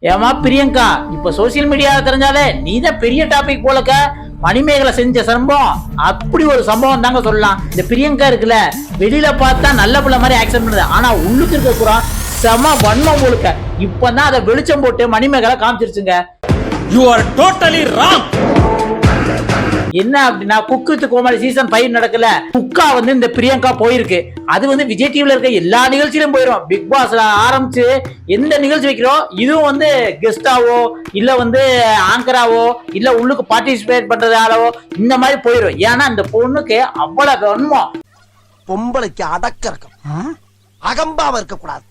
ஏமா பிரியங்கா, இப்ப சோசியல் மீடியாவை தெரிஞ்சாலே நீதான் பெரிய டாபிக் போலக்க. மணிமேகலை செஞ்ச சம்பவம் அப்படி ஒரு சம்பவம் தாங்க சொல்லலாம். இந்த பிரியங்கா இருக்குல்ல, வெளியில பார்த்தா நல்ல பிள்ளை மாதிரி ஆக்சன் பண்ணுது, ஆனா உள்ளுக்கு இருக்க கூட செம வன்மம் போலுக்க. இப்பதான் அதை வெளிச்சம் போட்டு Manimekalai காமிச்சிருச்சுங்க. You are totally wrong. என்ன அப்படின்னா, குக் வித் கோமாளி சீசன் 5 நடக்கல. குக்கா வந்து இந்த பிரியங்கா போயிருக்கு. அது வந்து விஜய் டிவில இருக்க எல்லா நிகழ்ச்சியிலும் போயிடும். பிக் பாஸ்ல ஆரம்பிச்சு எந்த நிகழ்ச்சி வைக்கிறோம், இதுவும் வந்து கெஸ்டாவோ இல்ல வந்து ஆங்கராவோ இல்ல உள்ளுக்கு பார்ட்டிசிபேட் பண்றதாலவோ இந்த மாதிரி போயிடும். ஏன்னா இந்த பொண்ணுக்கு அவ்வளவு வன்மம். பொம்பளைக்கு அடக்க இருக்கணும், அகம்பாவ இருக்க கூடாது,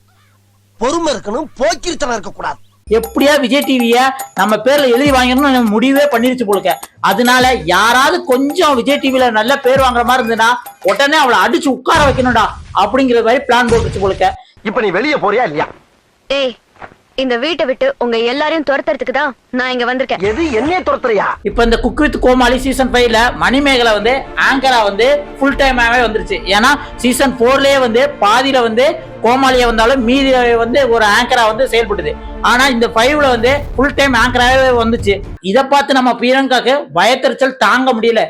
பொறுமை இருக்கணும், போக்கிரித்தனம் இருக்க கூடாது. எப்படியா விஜய் டிவிய நம்ம பேர்ல எழுதி வாங்கணும்னு முடிவே பண்ணிருச்சு போலுக்க. அதனால யாராவது கொஞ்சம் விஜய் டிவில நல்ல பேர் வாங்குற மாதிரி இருந்ததுன்னா உடனே அவளை அடிச்சு உட்கார வைக்கணும்டா அப்படிங்கிற மாதிரி பிளான் போட்டுச்சு போலுக்க. இப்ப நீ வெளியே போறியா இல்லையா? ஏய், இந்த வீட்டை விட்டு உங்க எல்லாரையும் துரத்துறதுக்கு தான் நான் இங்க வந்திருக்கேன். எது என்னைய துரத்துறியா? இப்ப இந்த குக் வித் கோமாளி சீசன் 5ல மணிமேகலை வந்து ஆங்கரா வந்து ஃபுல் டைமாவே வந்துருச்சு. ஏன்னா சீசன் 4லயே வந்து பாதியில வந்து கோமாளியா வந்தாலும் மீதி வந்து ஒரு ஆங்கரா வந்து செயல்படுது. ஆனா இந்த 5ல வந்து ஃபுல் டைம் ஆங்கராவே வந்துச்சு. இத பார்த்து நம்ம பிரியங்காக்கு பயத்தறிச்சல் தாங்க முடியல.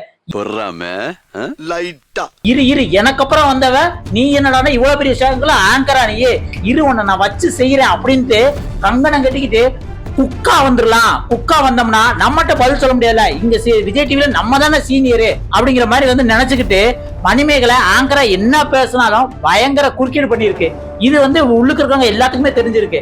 இரு எனக்கு அப்புறம் வந்தவ நீ என்னடா இவ்வளவு பெரிய ஷாக்குல ஆங்கரா, நீ இரு உன்னை நான் வச்சு செய்யறேன் அப்படின்ட்டு கங்கணம் கட்டிக்கிட்டு குக்கா வந்துடலாம். குக்கா வந்தோம்னா நம்மகிட்ட பதில் சொல்ல முடியல, இங்க விஜய் டிவில நம்ம தானே சீனியரு அப்படிங்கிற மாதிரி வந்து நினைச்சுக்கிட்டு மணிமேகலை ஆங்கரா என்ன பேசினாலும் பயங்கர குறுக்கீடு பண்ணிருக்கு. இது வந்து உள்ளுக்கு இருக்கவங்க எல்லாத்துக்குமே தெரிஞ்சிருக்கு.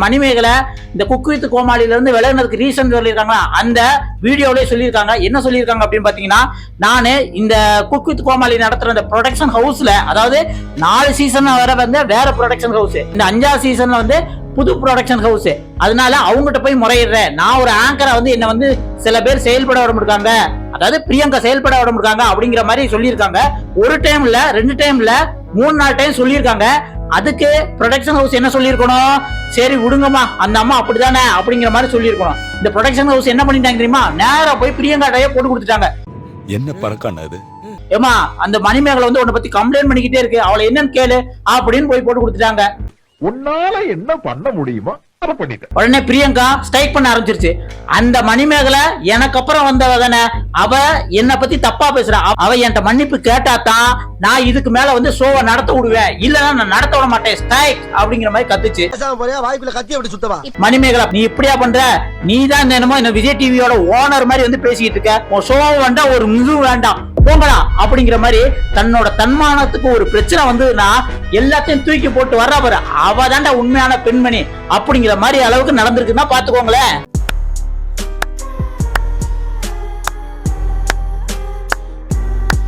மணிமேகலை இந்த குக் வித் கோமாளில இருந்து விலகினதுக்கு ரீசன் சொல்லியிருக்காங்க. அந்த வீடியோலயே சொல்லியிருக்காங்க. என்ன சொல்லியிருக்காங்க அப்படின்னு பாத்தீங்கன்னா, நானு இந்த குக் வித் கோமாளி நடத்துற இந்த ப்ரொடக்ஷன் ஹவுஸ்ல, அதாவது 4 சீசன் வர வந்து வேற ப்ரொடக்ஷன் ஹவுஸ், இந்த 5ஆவது சீசன்ல வந்து புது ப்ரொடக்ஷன் ஹவுஸ். அதனால அவங்ககிட்ட போய் முறையிடுறேன். நான் ஒரு ஆங்கரா வந்து என்ன வந்து சில பேர் செயல்பட விட முடியாங்க, அதாவது பிரியங்கா செயல்பட விட முடியாங்க அப்படிங்கிற மாதிரி சொல்லியிருக்காங்க. ஒரு டைம்ல 2 டைம்ல 3-4 டைம் சொல்லியிருக்காங்க. அதுக்கு ப்ரொடக்ஷன் ஹவுஸ் என்ன சொல்லியிருக்கணும், சரி விடுங்கம்மா அந்த அம்மா அப்படிதானே அப்படிங்கிற மாதிரி சொல்லியிருக்கணும். இந்த ப்ரொடக்ஷன் ஹவுஸ் என்ன பண்ணிட்டாங்க தெரியுமா, நேரா போய் பிரியங்காட்டையே போட்டு கொடுத்துட்டாங்க. என்ன பறக்கான அது? ஏமா அந்த மணிமேகலை வந்து உன்னை பத்தி கம்ப்ளைண்ட் பண்ணிக்கிட்டே இருக்கு, அவளை என்னன்னு கேளு அப்படின்னு போய் போட்டு கொடுத்துட்டாங்க. உன்னால என்ன பண்ண முடியுமோ அதை பண்ணிட்டேன். உடனே பிரியங்கா ஸ்ட்ரைக் பண்ண ஆரம்பிச்சிருச்சு. அந்த மணிமேகலை எனக்கு அப்புறம் வந்தவ தானே, அவ என்ன பத்தி தப்பா பேசுறா, அவ என்கிட்ட மன்னிப்பு கேட்டாதான் நான் இதுக்கு மேல வந்து ஷோவை நடத்த விடுவேன், இல்லன்னா நான் நடத்த விட மாட்டேன், ஸ்ட்ரைக் அப்படிங்கிற மாதிரி கத்துச்சு. வாய்ப்புல கத்தி அப்படி சுத்தவா? மணிமேகலை நீ இப்படியா பண்ற, நீ தான் என்னமோ இந்த விஜய் டிவியோட ஓனர் மாதிரி வந்து பேசிக்கிட்டு இருக்க, ஷோ வேண்டாம் ஒரு மிகு வேண்டாம் போங்கடா அப்படிங்கிற மாதிரி தன்னோட தன்மானத்துக்கு ஒரு பிரச்சனை வந்ததுன்னா எல்லாத்தையும் தூக்கி போட்டு வர்றா பாரு, அவ தாண்டா உண்மையான பெண்மணி அப்படிங்கிற மாதிரி அளவுக்கு நடந்திருக்குன்னா பாத்துக்கோங்களேன்.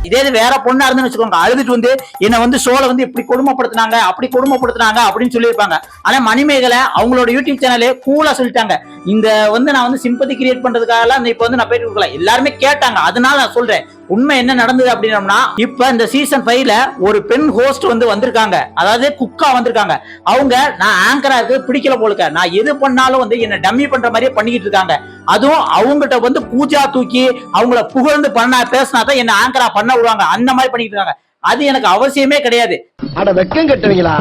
இதே வேற பொண்ணா இருந்து வச்சுக்கோங்க, அழுதுட்டு வந்து என்ன வந்து ஷோல வந்து இப்படி கொடுமைப்படுத்தினாங்க அப்படி கொடுமைப்படுத்தினாங்க அப்படின்னு சொல்லியிருப்பாங்க. ஆனா மணிமேகலை அவங்களோட யூடியூப் சேனலே கூலா சொல்லிட்டாங்க, இந்த வந்து நான் வந்து சிம்பதி கிரியேட் பண்றதுக்காக இப்ப வந்து நான் போயிட்டு கொடுக்கல, எல்லாருமே கேட்டாங்க அதனால நான் சொல்றேன். உண்மை என்ன நடந்தது அப்படின்னா, இப்ப இந்த சீசன் 5ல ஒரு பெண் ஹோஸ்ட் வந்து வந்திருக்காங்க, அதாவது குக்கா வந்திருக்காங்க. அவங்க நான் ஆங்கரா இருக்கு பிடிக்கல போலுக்க, நான் எது பண்ணாலும் வந்து என்ன டம்மி பண்ற மாதிரியே பண்ணிக்கிட்டு இருக்காங்க. அதுவும் அவங்ககிட்ட வந்து பூஜா தூக்கி அவங்கள புகழ்ந்து பேசினாதான் என்ன ஆங்கரா பண்ண விடுவாங்க, அந்த மாதிரி பண்ணிட்டு இருக்காங்க. அது எனக்கு அவசியமே கிடையாது. அட வெக்கம் கட்டுவீங்களா,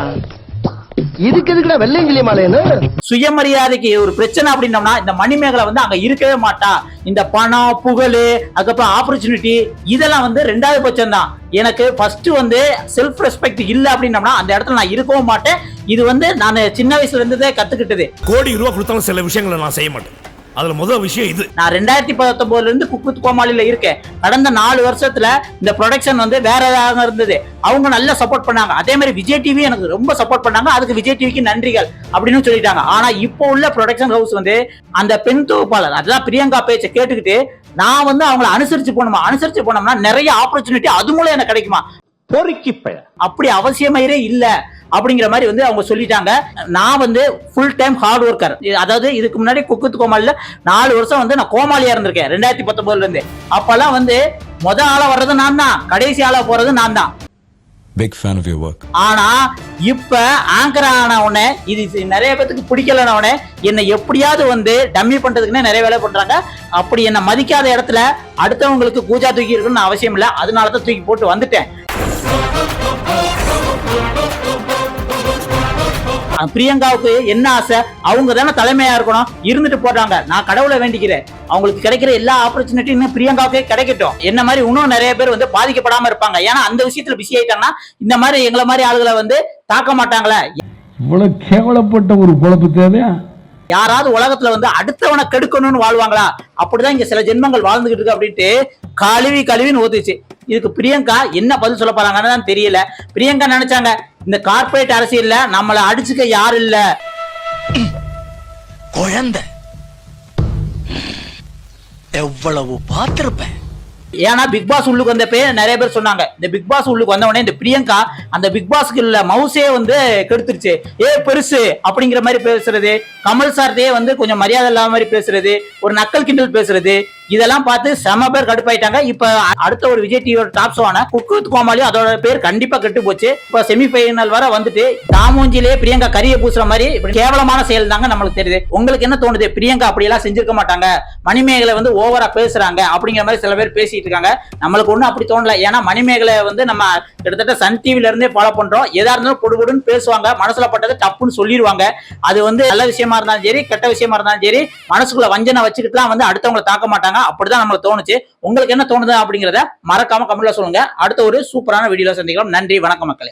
இதுக்கு எதுக்குடா வெள்ளையங்கிலி மாலைன்னு? சுயமரியாதைக்கு ஒரு பிரச்சனை அப்படின்னம்னா இந்த மணிமேகலை வந்து அங்க இருக்கவே மாட்டா. இந்த பணம் புகழ் அதுக்கப்புறம் ஆப்பர்ச்சுனிட்டி இதெல்லாம் வந்து 2வது பட்சம் தான். எனக்கு ஃபர்ஸ்ட் வந்து செல்ஃப் ரெஸ்பெக்ட் இல்ல அப்படின்னம்னா அந்த இடத்துல நான் இருக்கவும் மாட்டேன். இது வந்து நான் சின்ன வயசுல இருந்ததே கத்துக்கிட்டது. கோடி ரூபாய் கொடுத்தாலும் சில விஷயங்களை நான் செய்ய மாட்டேன். அதுல முதல் விஷயம் இது. நான் 2019 இருந்து குக் வித் கோமாளில இருக்கேன். கடந்த 4 வருஷத்துல இந்த ப்ரொடக்ஷன் வந்து வேற ஏதாவது இருந்தது, அவங்க நல்லா சப்போர்ட் பண்ணாங்க. அதே மாதிரி விஜய் டிவி எனக்கு ரொம்ப சப்போர்ட் பண்ணாங்க, அதுக்கு விஜய் டிவிக்கு நன்றிகள் அப்படின்னு சொல்லிட்டாங்க. ஆனா இப்போ உள்ள ப்ரொடக்ஷன் ஹவுஸ் வந்து அந்த பெண் தொகுப்பாளர் அதான் பிரியங்கா பேச்சை கேட்டுக்கிட்டு நான் வந்து அவங்களை அனுசரிச்சு போனோம்னா நிறைய ஆப்பர்ச்சுனிட்டி அது மூலம் எனக்கு கிடைக்குமா, பொறுக்கி அப்படி அவசியமாயிரே இல்ல அப்படிங்கிற மாதிரி வந்து அவங்க சொல்லிட்டாங்க. நான் வந்து ஃபுல் டைம் ஹார்ட் ஒர்க்கர், அதாவது இதுக்கு முன்னாடி குக் வித் கோமாளில 4 வருஷம் வந்து நான் கோமாளியா இருந்திருக்கேன் 2019 இருந்து. அப்பெல்லாம் வந்து ஆளா வர்றது நான் தான், கடைசி ஆளா போறது நான் தான். Big fan of your work. ஆனா இப்ப ஆங்கர் ஆன உடனே இது நிறைய பேருக்கு பிடிக்கலன உடனே என்ன எப்படியாவது வந்து டம்மி பண்றதுக்குன்னு நிறைய வேலை பண்றாங்க. அப்படி என்ன மதிக்காத இடத்துல அடுத்தவங்களுக்கு பூஜா தூக்கி இருக்குன்னு அவசியம் இல்லை, அதனாலதான் தூக்கி போட்டு வந்துட்டேன். பிரியங்காவுக்கு என்ன ஆசை, அவங்க தானே தலைமையா இருக்கணும், இருந்துட்டு போட்டாங்க. நான் கடவுளை வேண்டிக்கிறேன், அவங்களுக்கு கிடைக்கிற எல்லா ஆப்பர்ச்சுனிட்டியும் பிரியங்காவுக்கே கிடைக்கட்டும். என்ன மாதிரி இன்னும் நிறைய பேர் வந்து பாதிக்கப்படாம இருப்பாங்க. ஏன்னா அந்த விஷயத்துல பிஸி ஆயிட்டாங்கன்னா இந்த மாதிரி எங்களை மாதிரி ஆளுகளை வந்து தாக்க மாட்டாங்களே. இவ்வளவு கேவலப்பட்ட ஒரு பொழப்பு தேவையா? யாராவது உலகத்துல வந்து அடுத்தவனை கெடுக்கணும்னு வாழ்வாங்களா? அப்படிதான் இங்க சில ஜென்மங்கள் வாழ்ந்துகிட்டு இருக்கு அப்படின்ட்டு கழுவின்னு ஊத்துச்சு. இதுக்கு பிரியங்கா என்ன பதில் சொல்ல போறாங்கன்னு தான் தெரியல. பிரியங்கா நினைச்சாங்க இந்த கார்பரேட் அரசியல்ல நம்மள அடிச்சுக்க யாரு இல்ல, குழந்தை எவ்வளவு பார்த்திருப்பேன். ஏன்னா பிக் பாஸ் உள்ளுக்கு வந்தப்பே நிறைய பேர் சொன்னாங்க, இந்த பிக் பாஸ் உள்ளுக்கு வந்த உடனே இந்த பிரியங்கா அந்த பிக் பாஸ்க்கு உள்ள மவுசே வந்து கெடுத்துருச்சு. பெருசு அப்படிங்கிற மாதிரி பேசுறது, கமல் சார்ட்டே வந்து கொஞ்சம் மரியாதை இல்லாத மாதிரி பேசுறது, ஒரு நக்கல் கிண்டல் பேசுறது, இதெல்லாம் பார்த்து செம பேர் கடுப்பாயிட்டாங்க. இப்ப அடுத்த ஒரு விஜய் டிவியோட டாப் ஷோவான குக்கு வித் கோமாளி அதோட பேர் கண்டிப்பா கெட்டு போச்சு. இப்ப செமிஃபைனல் வர வந்துட்டு தாமூஞ்சிலே பிரியங்கா கரிய பூசுற மாதிரி இப்படி கேவலமான செயல் தாங்க நம்மளுக்கு தெரியுது. உங்களுக்கு என்ன தோணுது? பிரியங்கா அப்படி எல்லாம் செஞ்சிருக்க மாட்டாங்க, மணிமேகலை வந்து ஓவரா பேசுறாங்க அப்படிங்கிற மாதிரி சில பேர் பேசிட்டு இருக்காங்க. நம்மளுக்கு ஒண்ணும் அப்படி தோணல. ஏன்னா மணிமேகலை வந்து நம்ம கிட்டத்தட்ட சன் டிவில இருந்தே ஃபாலோ பண்றோம். எதா இருந்தாலும் பொடுபொடுன்னு பேசுவாங்க, மனசுல பட்டது டப்புன்னு சொல்லிடுவாங்க. அது வந்து நல்ல விஷயமா இருந்தாலும் சரி, கெட்ட விஷயமா இருந்தாலும் சரி, மனசுக்குள்ள வஞ்சனை வச்சுக்கிட்டுலாம் வந்து அடுத்தவங்களை தாக்க மாட்டாங்க. அப்படிதான் நம்மளுக்கு தோணுச்சு. உங்களுக்கு என்ன தோணுது அப்படிங்கறத மறக்காம கமெண்ட்ல சொல்லுங்க. அடுத்த ஒரு சூப்பரான வீடியோல சந்திக்கலாம். நன்றி, வணக்கம் மக்களே.